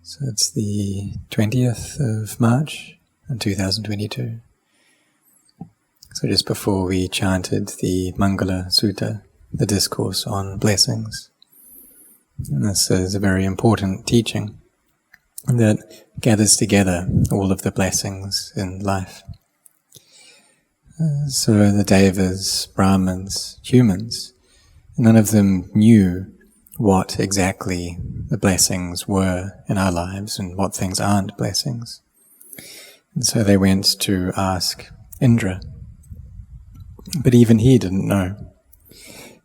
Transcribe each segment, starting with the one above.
So it's the 20th of March in 2022. So just before we chanted the Mangala Sutta, the discourse on blessings. And this is a very important teaching that gathers together all of the blessings in life. So the Devas, Brahmins, humans, none of them knew what exactly the blessings were in our lives and what things aren't blessings. And so they went to ask Indra, but even he didn't know.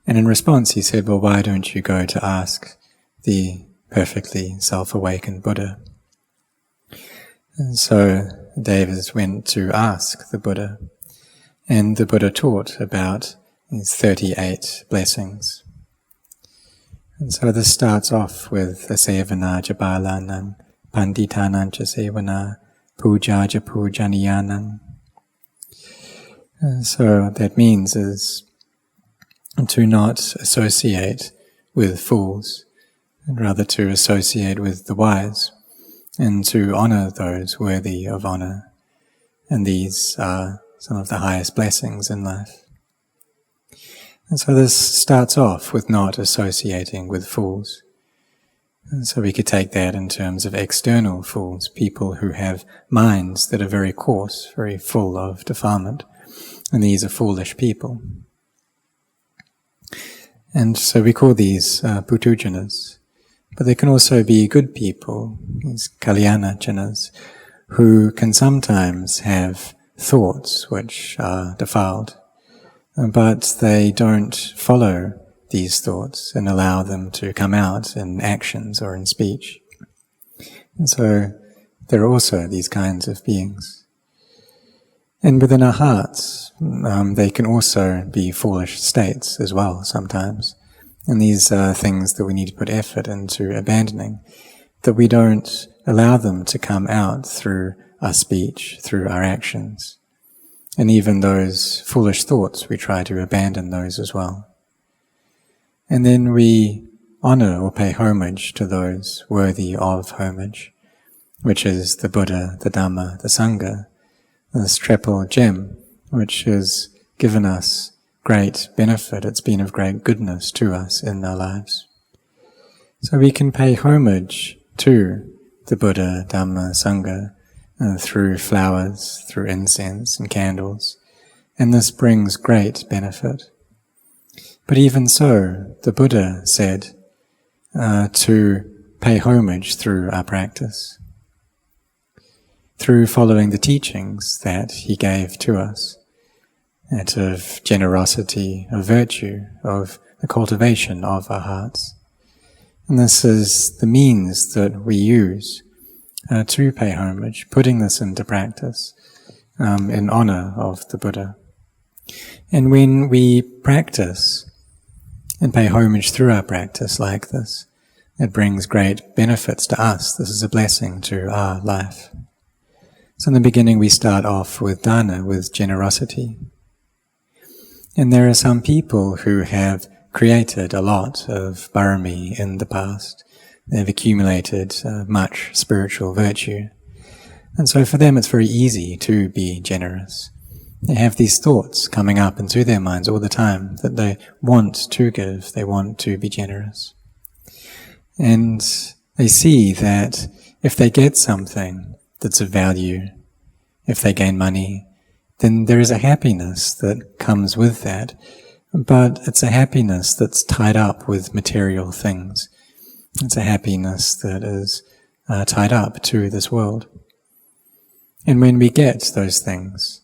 And in response he said, well, why don't you go to ask the perfectly self-awakened Buddha? And so the Devas went to ask the Buddha, and the Buddha taught about these 38 blessings. And so this starts off with Asevana Jabalanam, Panditanam Sevana, Pujaja Pujaniyanam. And so what that means is to not associate with fools, and rather to associate with the wise, and to honor those worthy of honor. And these are some of the highest blessings in life. And so this starts off with not associating with fools. And so we could take that in terms of external fools, people who have minds that are very coarse, very full of defilement. And these are foolish people. And so we call these putujanas. But they can also be good people, these kalyana janas, who can sometimes have thoughts which are defiled. But they don't follow these thoughts and allow them to come out in actions or in speech. And so there are also these kinds of beings. And within our hearts, they can also be foolish states as well sometimes. And these are things that we need to put effort into abandoning, that we don't allow them to come out through our speech, through our actions. And even those foolish thoughts, we try to abandon those as well. And then we honor or pay homage to those worthy of homage, which is the Buddha, the Dhamma, the Sangha, this triple gem, which has given us great benefit. It's been of great goodness to us in our lives. So we can pay homage to the Buddha, Dhamma, Sangha, through flowers, through incense and candles, and this brings great benefit. But even so, the Buddha said to pay homage through our practice, through following the teachings that he gave to us, that of generosity, of virtue, of the cultivation of our hearts. And this is the means that we use to pay homage, putting this into practice in honor of the Buddha. And when we practice and pay homage through our practice like this, it brings great benefits to us. This is a blessing to our life. So in the beginning we start off with dana, with generosity. And there are some people who have created a lot of barami in the past. They've accumulated much spiritual virtue. And so for them it's very easy to be generous. They have these thoughts coming up into their minds all the time that they want to give, they want to be generous. And they see that if they get something that's of value, if they gain money, then there is a happiness that comes with that. But it's a happiness that's tied up with material things. It's a happiness that is tied up to this world. And when we get those things,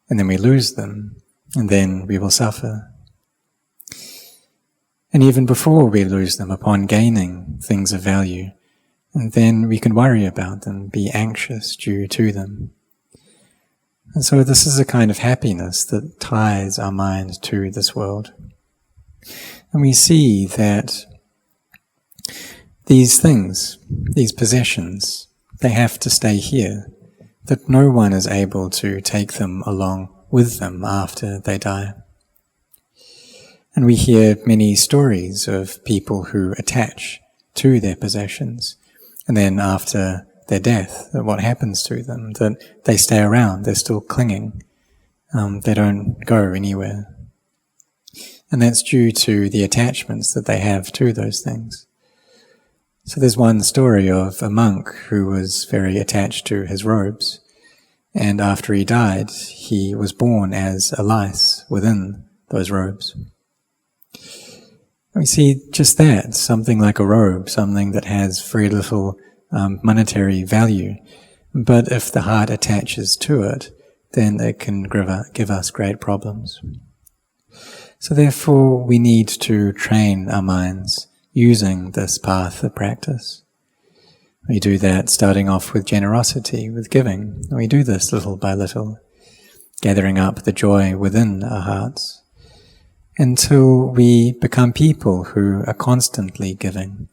and then we lose them, and then we will suffer. And even before we lose them, upon gaining things of value, and then we can worry about them, be anxious due to them. And so this is a kind of happiness that ties our mind to this world. And we see that these things, these possessions, they have to stay here, that no one is able to take them along with them after they die. And we hear many stories of people who attach to their possessions And then after their death, what happens to them? That they stay around, they're still clinging. They don't go anywhere. And that's due to the attachments that they have to those things. So there's one story of a monk who was very attached to his robes, and after he died, he was born as a lice within those robes. We see just that, something like a robe, something that has very little monetary value, but if the heart attaches to it, then it can give us great problems. So therefore, we need to train our minds using this path of practice. We do that starting off with generosity, with giving. We do this little by little, gathering up the joy within our hearts, until we become people who are constantly giving.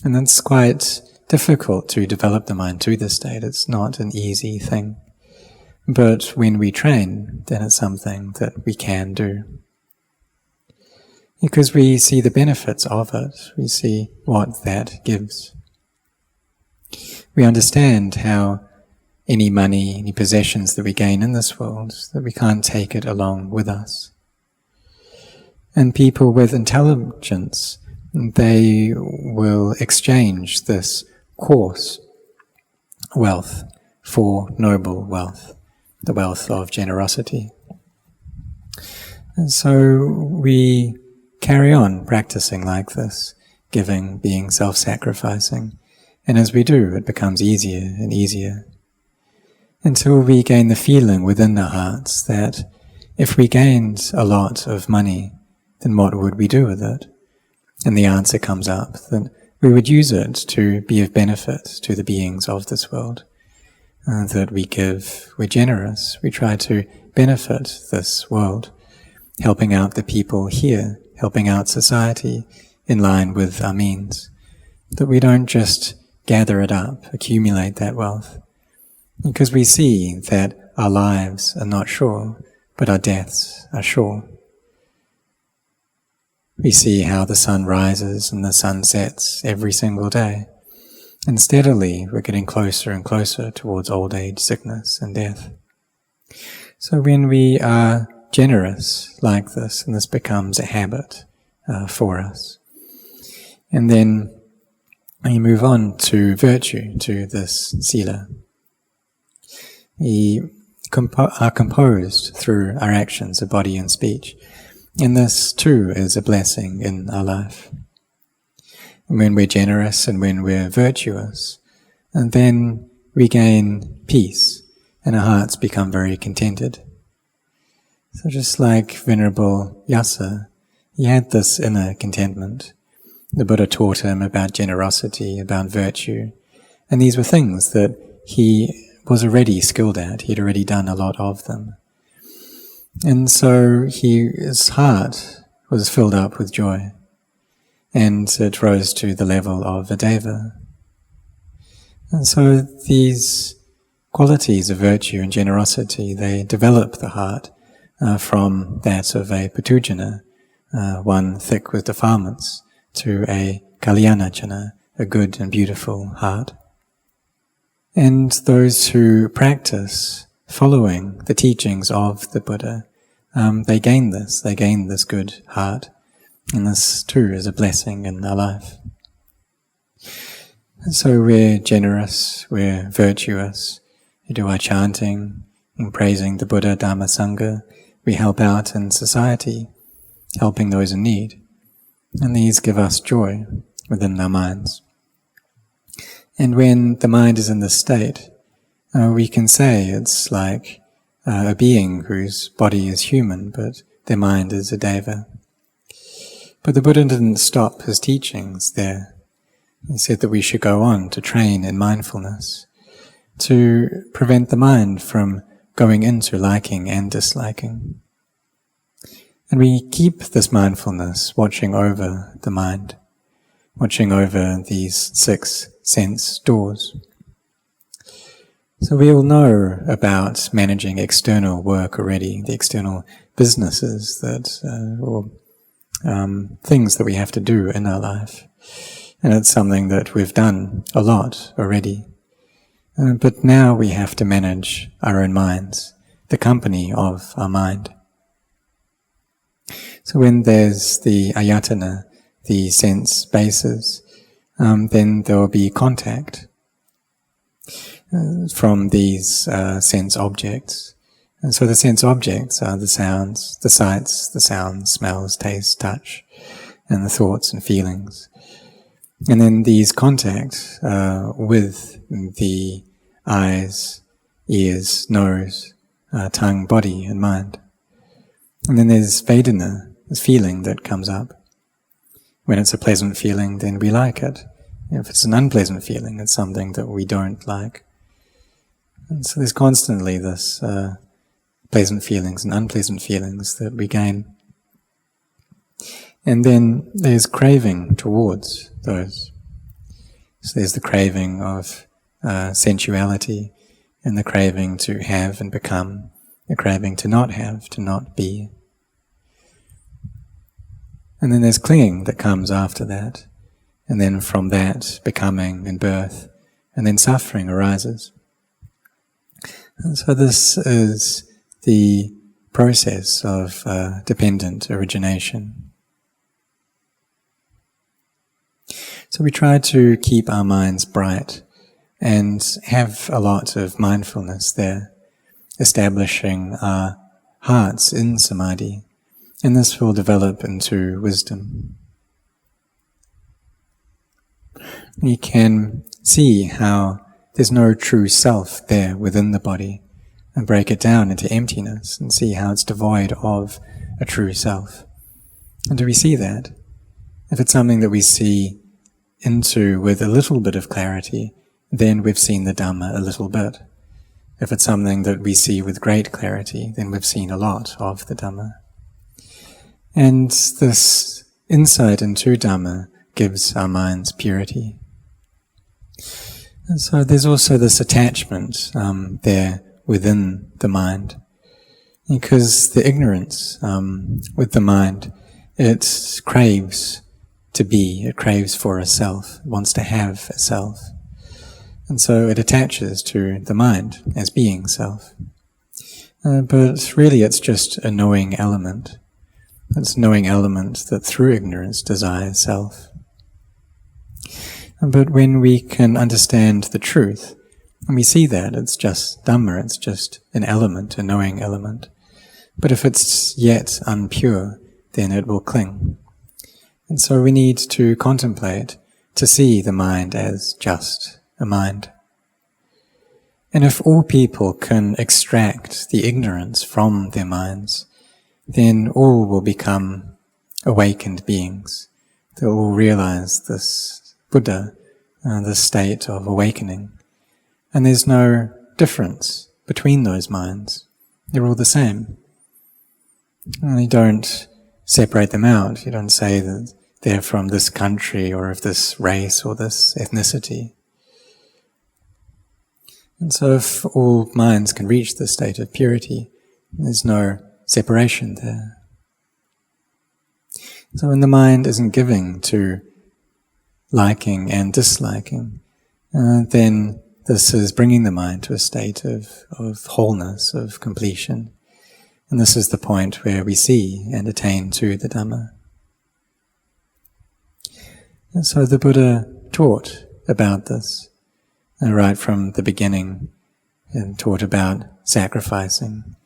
And it's quite difficult to develop the mind to this state. It's not an easy thing. But when we train, then it's something that we can do. Because we see the benefits of it, we see what that gives. We understand how any money, any possessions that we gain in this world, that we can't take it along with us. And people with intelligence, they will exchange this coarse wealth for noble wealth, the wealth of generosity. And so we carry on practicing like this, giving, being self-sacrificing, and as we do, it becomes easier and easier, until we gain the feeling within our hearts that if we gained a lot of money, then what would we do with it? And the answer comes up that we would use it to be of benefit to the beings of this world, that we give, we're generous, we try to benefit this world, helping out the people here, helping out society in line with our means, that we don't just gather it up, accumulate that wealth, because we see that our lives are not sure, but our deaths are sure. We see how the sun rises and the sun sets every single day, and steadily we're getting closer and closer towards old age, sickness and death. So when we are generous like this, and this becomes a habit for us. And then we move on to virtue, to this sila. We are composed through our actions of body and speech, and this too is a blessing in our life. And when we're generous and when we're virtuous, and then we gain peace, and our hearts become very contented. So just like Venerable Yasa, he had this inner contentment. The Buddha taught him about generosity, about virtue, and these were things that he was already skilled at. He'd already done a lot of them. And so his heart was filled up with joy, and it rose to the level of a deva. And so these qualities of virtue and generosity, they develop the heart from that of a putujana, one thick with defilements, to a kalyanajana, a good and beautiful heart. And those who practice following the teachings of the Buddha, they gain this good heart, and this too is a blessing in our life. And so we're generous, we're virtuous, we do our chanting, in praising the Buddha, Dhamma, Sangha. We help out in society, helping those in need. And these give us joy within our minds. And when the mind is in this state, we can say it's like a being whose body is human, but their mind is a deva. But the Buddha didn't stop his teachings there. He said that we should go on to train in mindfulness, to prevent the mind from going into liking and disliking. And we keep this mindfulness watching over the mind, watching over these 6 sense doors. So we all know about managing external work already, the external businesses that, or things that we have to do in our life. And it's something that we've done a lot already. But now we have to manage our own minds, the company of our mind. So when there's the ayatana, the sense bases, then there will be contact from these sense objects. And so the sense objects are the sounds, the sights, the sounds, smells, taste, touch, and the thoughts and feelings. And then these contact with the eyes, ears, nose, tongue, body, and mind. And then there's Vedana, this feeling that comes up. When it's a pleasant feeling, then we like it. If it's an unpleasant feeling, it's something that we don't like. And so there's constantly this pleasant feelings and unpleasant feelings that we gain. And then there's craving towards those. So there's the craving of sensuality, and the craving to have and become, the craving to not have, to not be. And then there's clinging that comes after that, and then from that, becoming and birth, and then suffering arises. And so this is the process of dependent origination. So we try to keep our minds bright and have a lot of mindfulness there, establishing our hearts in samadhi, and this will develop into wisdom. You can see how there's no true self there within the body, and break it down into emptiness and see how it's devoid of a true self. And do we see that? If it's something that we see into with a little bit of clarity, then we've seen the Dhamma a little bit. If it's something that we see with great clarity, then we've seen a lot of the Dhamma. And this insight into Dhamma gives our minds purity. And so there's also this attachment there within the mind, because the ignorance with the mind, it craves to be, it craves for a self, it wants to have a self. And so it attaches to the mind as being self. But really it's just a knowing element. It's a knowing element that through ignorance desires self. But when we can understand the truth, and we see that it's just Dhamma, it's just an element, a knowing element. But if it's yet unpure, then it will cling. And so we need to contemplate, to see the mind as just a mind. And if all people can extract the ignorance from their minds, then all will become awakened beings. They will realize this Buddha, this state of awakening. And there's no difference between those minds. They're all the same. And you don't separate them out. You don't say that they're from this country or of this race or this ethnicity. And so if all minds can reach this state of purity, there's no separation there. So when the mind isn't giving to liking and disliking, then this is bringing the mind to a state of wholeness, of completion. And this is the point where we see and attain to the Dhamma. And so the Buddha taught about this, right from the beginning, and taught about sacrificing,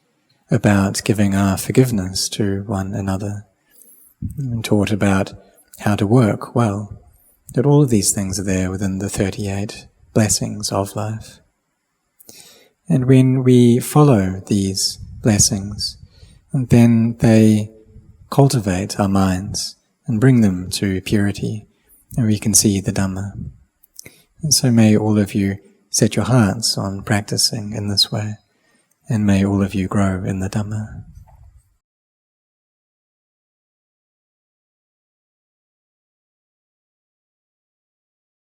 about giving our forgiveness to one another, and taught about how to work well, that all of these things are there within the 38 blessings of life. And when we follow these blessings, then they cultivate our minds and bring them to purity, and we can see the Dhamma. And so may all of you set your hearts on practicing in this way, and may all of you grow in the Dhamma.